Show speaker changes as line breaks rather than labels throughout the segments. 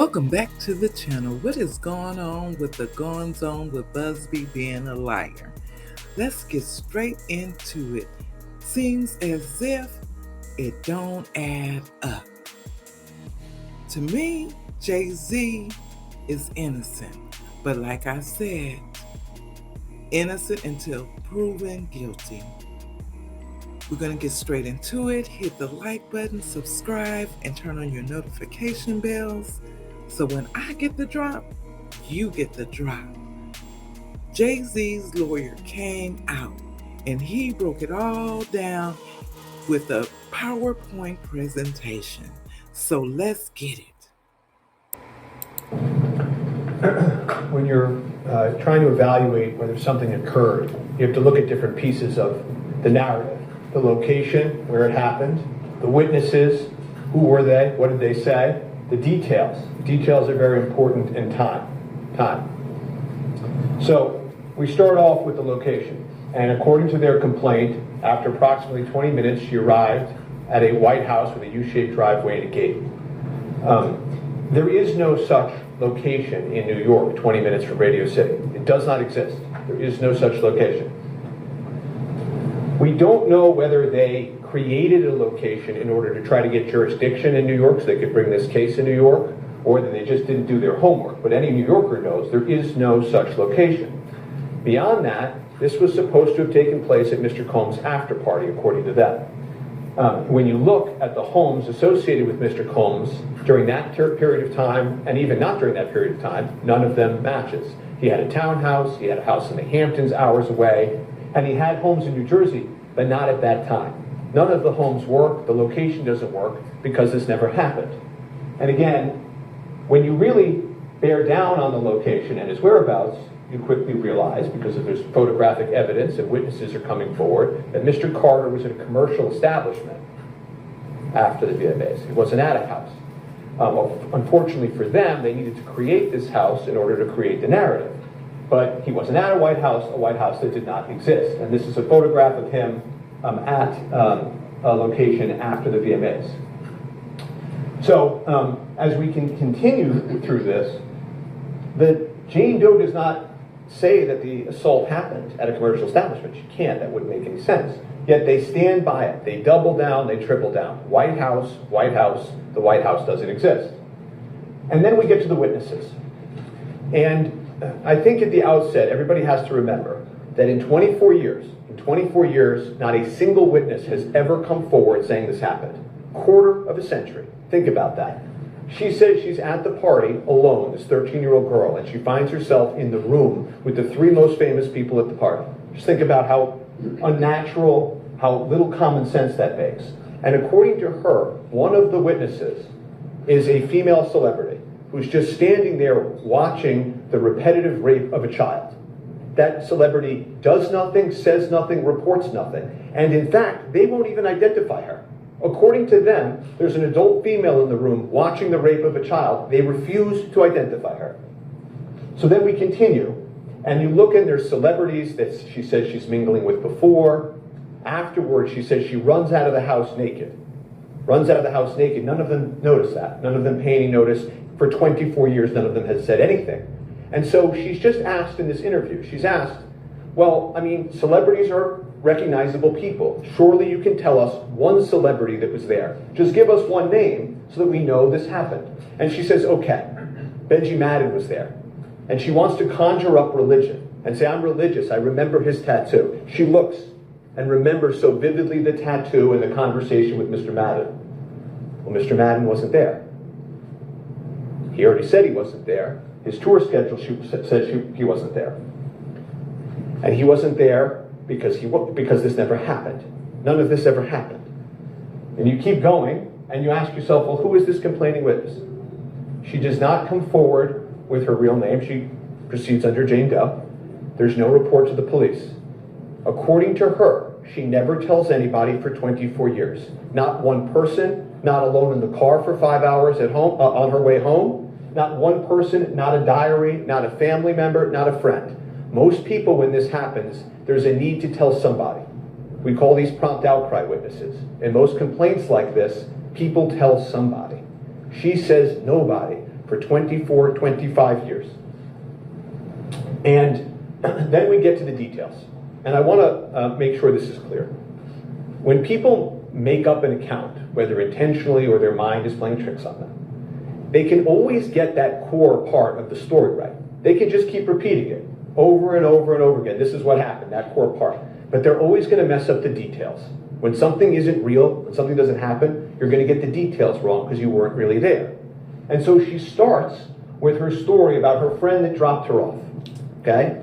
Welcome back to the channel. What is going on with the goings on with Busby being a liar? Let's get straight into it. Seems as if it don't add up. To me, Jay-Z is innocent, but like I said, innocent until proven guilty. We're going to get straight into it. Hit the like button, subscribe, and turn on your notification bells. So when I get the drop, you get the drop. Jay-Z's lawyer came out and he broke it all down with a PowerPoint presentation. So let's get it.
When you're trying to evaluate whether something occurred, you have to look at different pieces of the narrative. The location, where it happened, the witnesses, who were they, what did they say, the details. Details are very important in time. So we start off with the location, and according to their complaint, after approximately 20 minutes, she arrived at a White House with a U-shaped driveway and a gate. There is no such location in New York, 20 minutes from Radio City. It does not exist. There is no such location. We don't know whether they created a location in order to try to get jurisdiction in New York so they could bring this case in New York, or that they just didn't do their homework. But any New Yorker knows there is no such location. Beyond that, this was supposed to have taken place at Mr. Combs' after party, according to them. When you look at the homes associated with Mr. Combs during that period of time, and even not during that period of time, none of them matches. He had a townhouse, he had a house in the Hamptons hours away, and he had homes in New Jersey, but not at that time. None of the homes work, the location doesn't work, because this never happened. And again, when you really bear down on the location and his whereabouts, you quickly realize, because there's photographic evidence and witnesses are coming forward, that Mr. Carter was in a commercial establishment after the VMAs. He wasn't at a house. Unfortunately for them, they needed to create this house in order to create the narrative. But he wasn't at a White House that did not exist. And this is a photograph of him at a location after the VMAs. So as we can continue through this, Jane Doe does not say that the assault happened at a commercial establishment. She can't. That wouldn't make any sense. Yet they stand by it. They double down. They triple down. White House, White House. The White House doesn't exist. And then we get to the witnesses. And I think at the outset, everybody has to remember that in 24 years, not a single witness has ever come forward saying this happened. Quarter of a century. Think about that. She says she's at the party alone, this 13-year-old girl, and she finds herself in the room with the three most famous people at the party. Just think about how unnatural, how little common sense that makes. And according to her, one of the witnesses is a female celebrity who's just standing there watching the repetitive rape of a child. That celebrity does nothing, says nothing, reports nothing. And in fact, they won't even identify her. According to them, there's an adult female in the room watching the rape of a child. They refuse to identify her. So then we continue, and you look and there's celebrities that she says she's mingling with before. Afterwards, she says she runs out of the house naked. Runs out of the house naked. None of them notice that. None of them pay any notice. For 24 years, none of them has said anything. And so she's just asked in this interview, she's asked, well, I mean, celebrities are recognizable people. Surely you can tell us one celebrity that was there. Just give us one name so that we know this happened. And she says, okay, Benji Madden was there. And she wants to conjure up religion and say, I'm religious, I remember his tattoo. She looks and remembers so vividly the tattoo and the conversation with Mr. Madden. Well, Mr. Madden wasn't there. He already said he wasn't there. His tour schedule said he wasn't there. And he wasn't there because this never happened. None of this ever happened. And you keep going, and you ask yourself, well, who is this complaining witness? She does not come forward with her real name. She proceeds under Jane Doe. There's no report to the police. According to her, she never tells anybody for 24 years. Not one person, not alone in the car for 5 hours at home, on her way home. Not one person, not a diary, not a family member, not a friend. Most people, when this happens, there's a need to tell somebody. We call these prompt outcry witnesses. In most complaints like this, people tell somebody. She says nobody. for 24, 25 years. And then we get to the details. And I want to make sure this is clear. When people make up an account, whether intentionally or their mind is playing tricks on them, they can always get that core part of the story right. They can just keep repeating it over and over and over again. This is what happened, that core part. But they're always going to mess up the details. When something isn't real, when something doesn't happen, you're going to get the details wrong because you weren't really there. And so she starts with her story about her friend that dropped her off. Okay?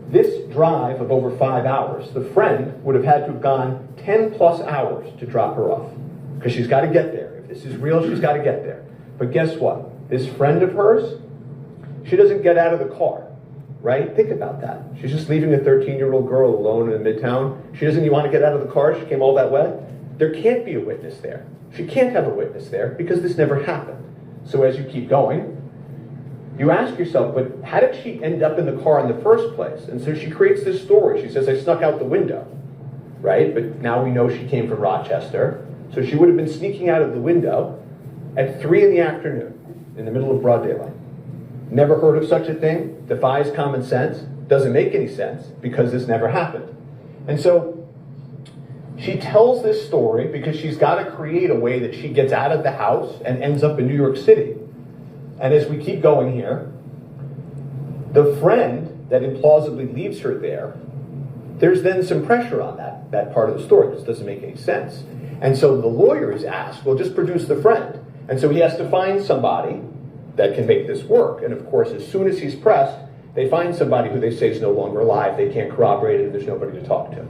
This drive of over 5 hours, the friend would have had to have gone 10 plus hours to drop her off because she's got to get there. If this is real, she's got to get there. But guess what? This friend of hers, she doesn't get out of the car, right? Think about that. She's just leaving a 13-year-old girl alone in Midtown. She doesn't even want to get out of the car. She came all that way. There can't be a witness there. She can't have a witness there because this never happened. So as you keep going, you ask yourself, but how did she end up in the car in the first place? And so she creates this story. She says, I snuck out the window, right? But now we know she came from Rochester. So she would have been sneaking out of the window at 3 in the afternoon in the middle of broad daylight. Never heard of such a thing. Defies common sense. Doesn't make any sense because this never happened. And so she tells this story because she's got to create a way that she gets out of the house and ends up in New York City. And as we keep going here, the friend that implausibly leaves her there, there's then some pressure on that part of the story. This doesn't make any sense. And so the lawyer is asked, well, just produce the friend. And so he has to find somebody that can make this work. And of course, as soon as he's pressed, they find somebody who they say is no longer alive. They can't corroborate it, and there's nobody to talk to.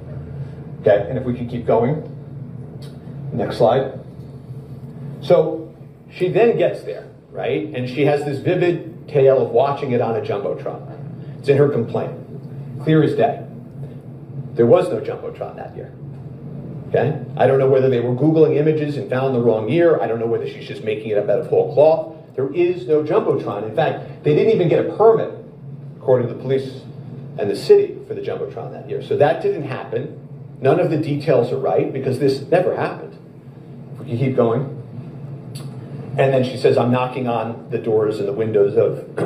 Okay, and if we can keep going. Next slide. So she then gets there, right? And she has this vivid tale of watching it on a Jumbotron. It's in her complaint. Clear as day. There was no Jumbotron that year. Okay? I don't know whether they were Googling images and found the wrong year. I don't know whether she's just making it up out of whole cloth. There is no Jumbotron. In fact, they didn't even get a permit, according to the police and the city, for the Jumbotron that year. So that didn't happen. None of the details are right because this never happened. If we can keep going. And then she says, I'm knocking on the doors and the windows of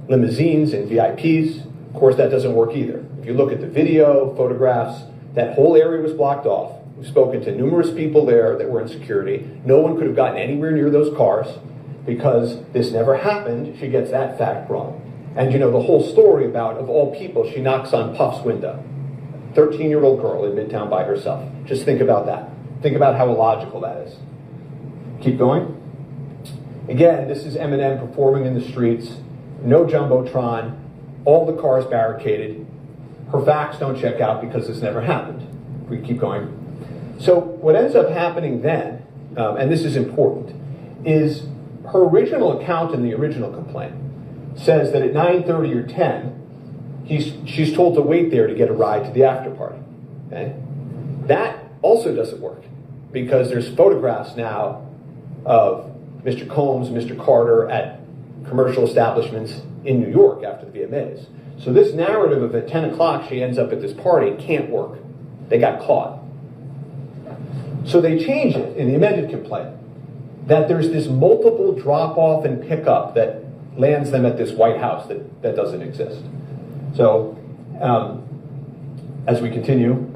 limousines and VIPs. Of course, that doesn't work either. If you look at the video, photographs, that whole area was blocked off. We've spoken to numerous people there that were in security. No one could have gotten anywhere near those cars because this never happened. She gets that fact wrong. And you know, the whole story about, of all people, she knocks on Puff's window. 13-year-old girl in Midtown by herself. Just think about that. Think about how illogical that is. Keep going. Again, this is Eminem performing in the streets. No Jumbotron. All the cars barricaded. Her facts don't check out because this never happened. We keep going. So what ends up happening then, and this is important, is her original account in the original complaint says that at 9:30 or 10, she's told to wait there to get a ride to the after party. Okay? That also doesn't work because there's photographs now of Mr. Combs, Mr. Carter at commercial establishments in New York after the VMAs. So this narrative of at 10 o'clock she ends up at this party can't work. They got caught. So they change it in the amended complaint that there's this multiple drop-off and pickup that lands them at this White House that doesn't exist. So as we continue,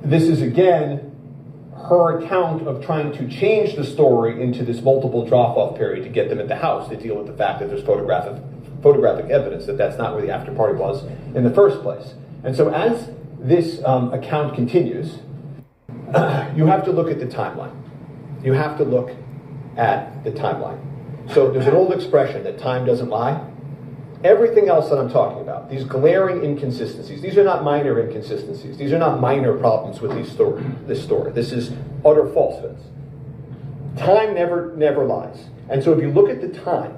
this is again her account of trying to change the story into this multiple drop-off period to get them at the house to deal with the fact that there's photographic evidence that that's not where the after party was in the first place. And so as this account continues, you have to look at the timeline. You have to look at the timeline. So there's an old expression that time doesn't lie. Everything else that I'm talking about, these glaring inconsistencies, these are not minor inconsistencies. These are not minor problems with this story. This is utter falsehoods. Time never lies. And so if you look at the time,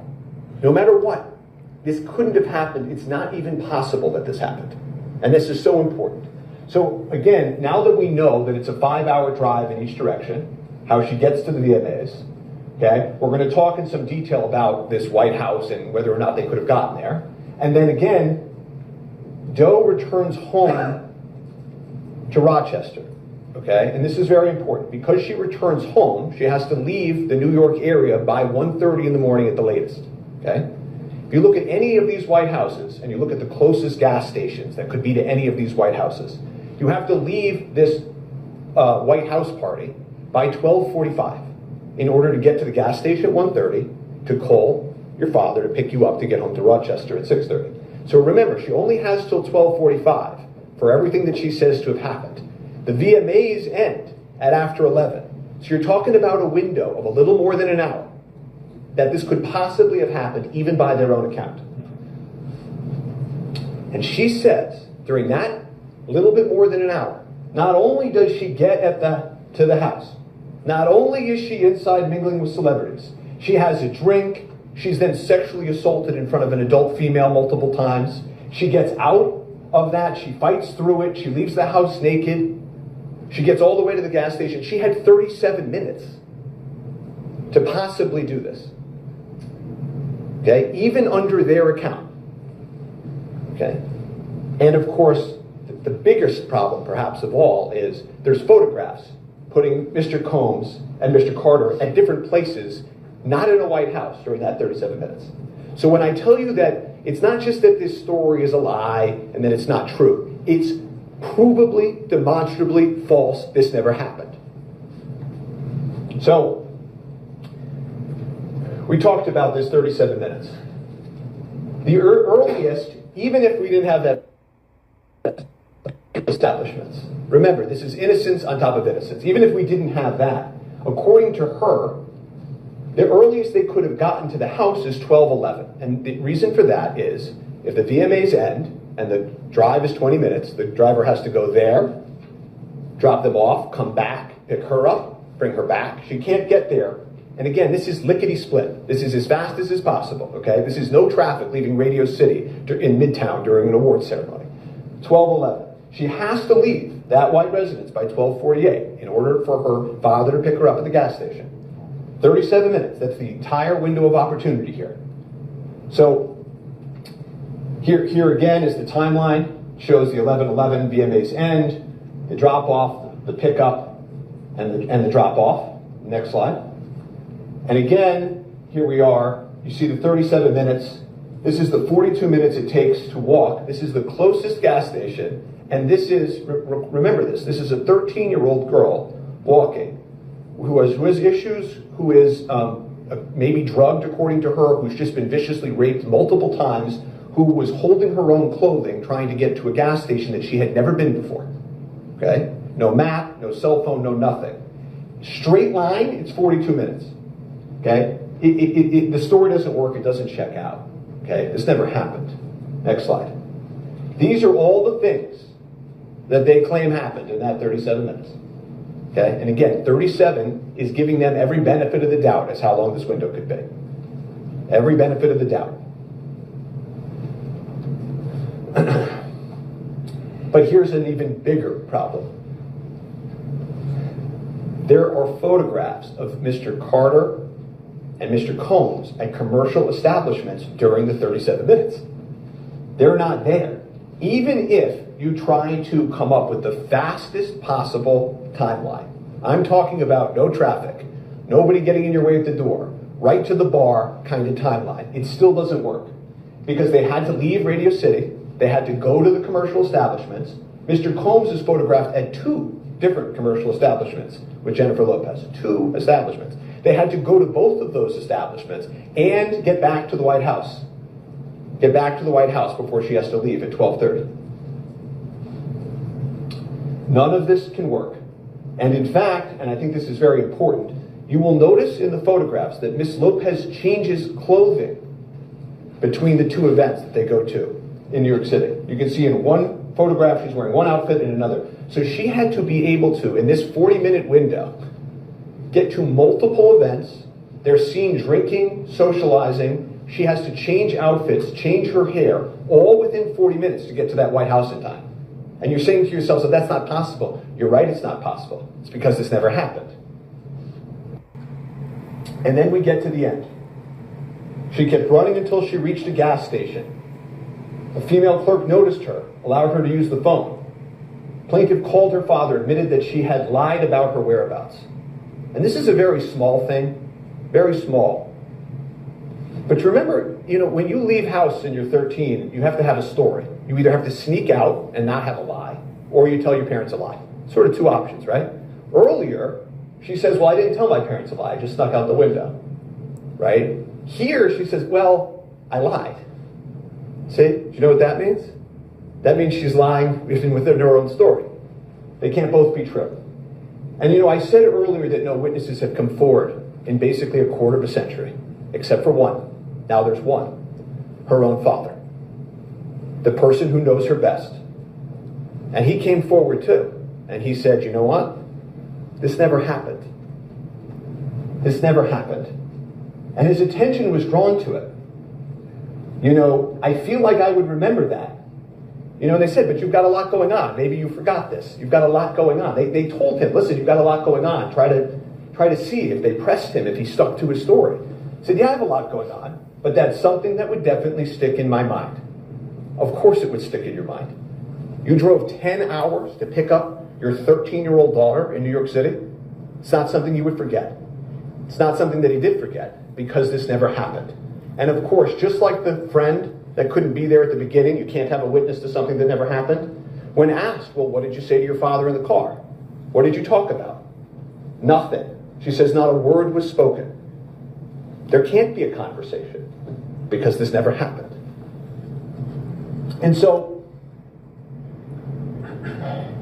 no matter what, this couldn't have happened. It's not even possible that this happened. And this is so important. So again, now that we know that it's a 5-hour drive in each direction, how she gets to the VMAs, okay, we're going to talk in some detail about this White House and whether or not they could have gotten there. And then again, Doe returns home to Rochester, okay? And this is very important. Because she returns home, she has to leave the New York area by 1:30 in the morning at the latest. Okay? If you look at any of these White Houses, and you look at the closest gas stations that could be to any of these White Houses, you have to leave this White House party by 12:45 in order to get to the gas station at 1:30 to call your father to pick you up to get home to Rochester at 6:30. So remember, she only has till 12:45 for everything that she says to have happened. The VMAs end at after 11. So you're talking about a window of a little more than an hour that this could possibly have happened, even by their own account. And she says, during that little bit more than an hour, not only does she get to the house, not only is she inside mingling with celebrities, she has a drink, she's then sexually assaulted in front of an adult female multiple times. She gets out of that, she fights through it, she leaves the house naked, she gets all the way to the gas station. She had 37 minutes to possibly do this. Okay, even under their account. Okay, and of course, the biggest problem, perhaps of all, is there's photographs putting Mr. Combs and Mr. Carter at different places, not in a White House during that 37 minutes. So when I tell you that it's not just that this story is a lie and that it's not true, it's provably, demonstrably false. This never happened. So we talked about this 37 minutes. The earliest, even if we didn't have that establishments. Remember, this is innocence on top of innocence. Even if we didn't have that, according to her, the earliest they could have gotten to the house is 12:11. And the reason for that is, if the VMAs end and the drive is 20 minutes, the driver has to go there, drop them off, come back, pick her up, bring her back. She can't get there. And again, this is lickety-split. This is as fast as is possible, okay? This is no traffic leaving Radio City in Midtown during an awards ceremony. 12:11. She has to leave that white residence by 12:48 in order for her father to pick her up at the gas station. 37 minutes. That's the entire window of opportunity here. So here again is the timeline. Shows the 11:11 VMAs end, the drop-off, the pickup, and the drop-off. Next slide. And again, here we are. You see the 37 minutes. This is the 42 minutes it takes to walk. This is the closest gas station. And this is, remember this is a 13-year-old girl walking who has issues, who is maybe drugged according to her, who's just been viciously raped multiple times, who was holding her own clothing trying to get to a gas station that she had never been before. Okay? No map, no cell phone, no nothing. Straight line, it's 42 minutes. Okay? The story doesn't work, it doesn't check out. Okay? This never happened. Next slide. These are all the things that they claim happened in that 37 minutes. Okay? And again, 37 is giving them every benefit of the doubt as how long this window could be. Every benefit of the doubt. But here's an even bigger problem. There are photographs of Mr. Carter and Mr. Combs at commercial establishments during the 37 minutes. They're not there. Even if you try to come up with the fastest possible timeline, I'm talking about no traffic, nobody getting in your way at the door, right to the bar kind of timeline, it still doesn't work. Because they had to leave Radio City, they had to go to the commercial establishments. Mr. Combs is photographed at 2 different commercial establishments with Jennifer Lopez, 2 establishments. They had to go to both of those establishments and get back to the White House. Get back to the White House before she has to leave at 12:30. None of this can work. And in fact, and I think this is very important, you will notice in the photographs that Miss Lopez changes clothing between the 2 events that they go to in New York City. You can see in one photograph she's wearing one outfit and another. So she had to be able to, in this 40-minute window, get to multiple events. They're seen drinking, socializing. She has to change outfits, change her hair, all within 40 minutes to get to that White House in time. And you're saying to yourself, so that's not possible. You're right, it's not possible. It's because this never happened. And then we get to the end. She kept running until she reached a gas station. A female clerk noticed her, allowed her to use the phone. Plaintiff called her father, admitted that she had lied about her whereabouts. And this is a very small thing, very small. But remember, when you leave house and you're 13, you have to have a story. You either have to sneak out and not have a lie, or you tell your parents a lie. Sort of two options, right? Earlier, she says, well, I didn't tell my parents a lie. I just snuck out the window, right? Here, she says, well, I lied. See? Do you know what that means? That means she's lying even within her own story. They can't both be true. And I said earlier that no witnesses have come forward in basically a quarter of a century, except for one. Now there's one, her own father, the person who knows her best. And he came forward too, and he said, you know what? This never happened. This never happened. And his attention was drawn to it. I feel like I would remember that. They said, but you've got a lot going on. Maybe you forgot this. You've got a lot going on. They told him, listen, you've got a lot going on. Try to see if they pressed him, if he stuck to his story. He said, yeah, I have a lot going on, but that's something that would definitely stick in my mind. Of course it would stick in your mind. You drove 10 hours to pick up your 13-year-old daughter in New York City. It's not something you would forget. It's not something that he did forget, because this never happened. And of course, just like the friend that couldn't be there at the beginning, you can't have a witness to something that never happened. When asked, well, what did you say to your father in the car? What did you talk about? Nothing. She says not a word was spoken. There can't be a conversation, because this never happened. And so,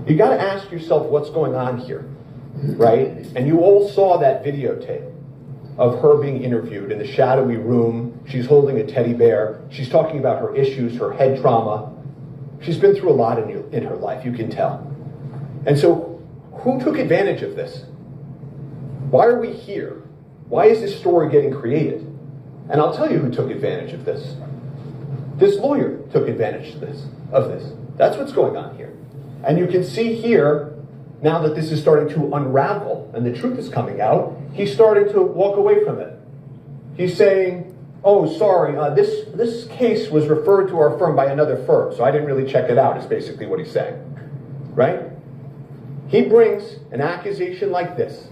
you got to ask yourself what's going on here, right? And you all saw that videotape of her being interviewed in the shadowy room. She's holding a teddy bear. She's talking about her issues, her head trauma. She's been through a lot in her life, you can tell. And so, who took advantage of this? Why are we here? Why is this story getting created? And I'll tell you who took advantage of this. This lawyer took advantage of this. That's what's going on here. And you can see here, now that this is starting to unravel and the truth is coming out, he's starting to walk away from it. He's saying, oh, sorry, this case was referred to our firm by another firm, so I didn't really check it out, is basically what he's saying. Right? He brings an accusation like this,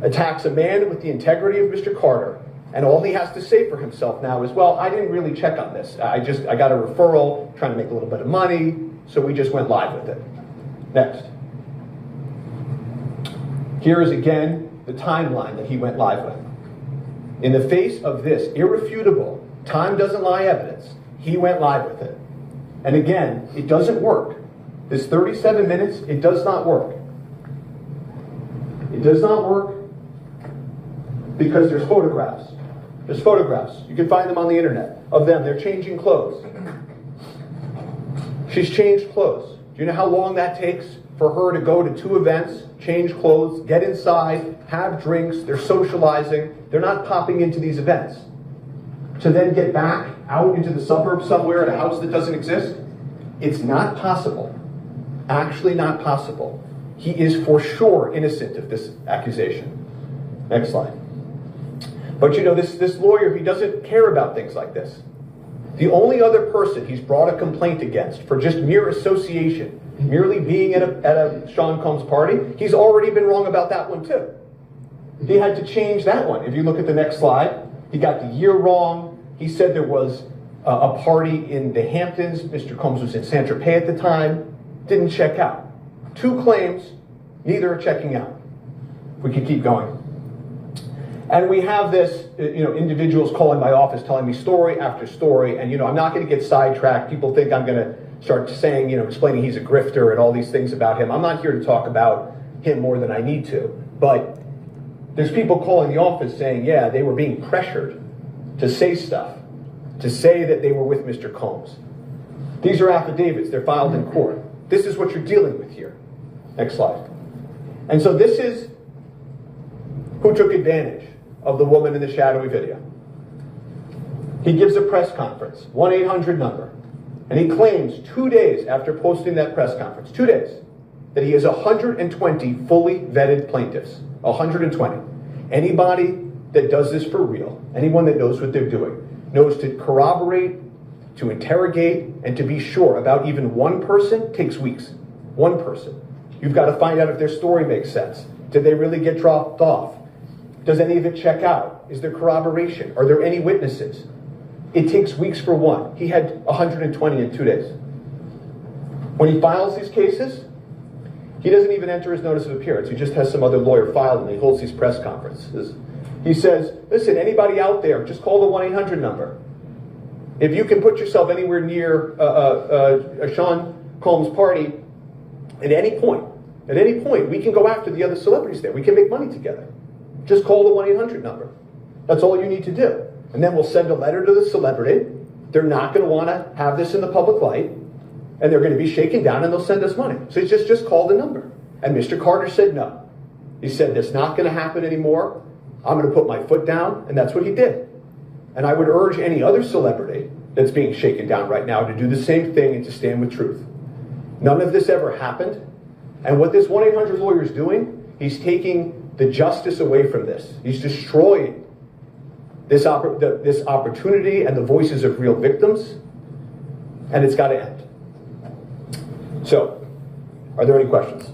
attacks a man with the integrity of Mr. Carter, and all he has to say for himself now is, well, I didn't really check on this. I got a referral, trying to make a little bit of money, so we just went live with it. Next. Here is again the timeline that he went live with. In the face of this irrefutable, time doesn't lie evidence, he went live with it. And again, it doesn't work. This 37 minutes, it does not work. It does not work because there's photographs. There's photographs. You can find them on the internet of them. They're changing clothes. She's changed clothes. Do you know how long that takes for her to go to 2 events, change clothes, get inside, have drinks, they're socializing, they're not popping into these events. To then get back out into the suburbs somewhere at a house that doesn't exist? It's not possible. Actually not possible. He is for sure innocent of this accusation. Next slide. But this lawyer, he doesn't care about things like this. The only other person he's brought a complaint against for just mere association, merely being at a Sean Combs party, he's already been wrong about that one too. He had to change that one. If you look at the next slide, he got the year wrong. He said there was a party in the Hamptons. Mr. Combs was in Saint-Tropez at the time. Didn't check out. 2 claims, neither are checking out. We could keep going. And we have this, individuals calling my office, telling me story after story, and I'm not going to get sidetracked. People think I'm going to start saying, explaining he's a grifter and all these things about him. I'm not here to talk about him more than I need to. But there's people calling the office saying, yeah, they were being pressured to say stuff, to say that they were with Mr. Combs. These are affidavits. They're filed in court. This is what you're dealing with here. Next slide. And so this is who took advantage of the woman in the shadowy video. He gives a press conference, 1-800 number, and he claims 2 days after posting that press conference, 2 days, that he has 120 fully vetted plaintiffs. 120. Anybody that does this for real, anyone that knows what they're doing, knows to corroborate, to interrogate, and to be sure about even one person takes weeks. One person. You've got to find out if their story makes sense. Did they really get dropped off? Does any of it check out? Is there corroboration? Are there any witnesses? It takes weeks for one. He had 120 in 2 days. When he files these cases, he doesn't even enter his notice of appearance. He just has some other lawyer file them. He holds these press conferences. He says, listen, anybody out there, just call the 1-800 number. If you can put yourself anywhere near a Sean Combs party at any point, we can go after the other celebrities there. We can make money together. Just call the 1-800 number. That's all you need to do. And then we'll send a letter to the celebrity. They're not going to want to have this in the public light. And they're going to be shaken down and they'll send us money. So he just call the number. And Mr. Carter said no. He said, that's not going to happen anymore. I'm going to put my foot down. And that's what he did. And I would urge any other celebrity that's being shaken down right now to do the same thing and to stand with truth. None of this ever happened. And what this 1-800 lawyer is doing, he's taking the justice away from this. He's destroying this opportunity and the voices of real victims. And it's got to end. So, are there any questions?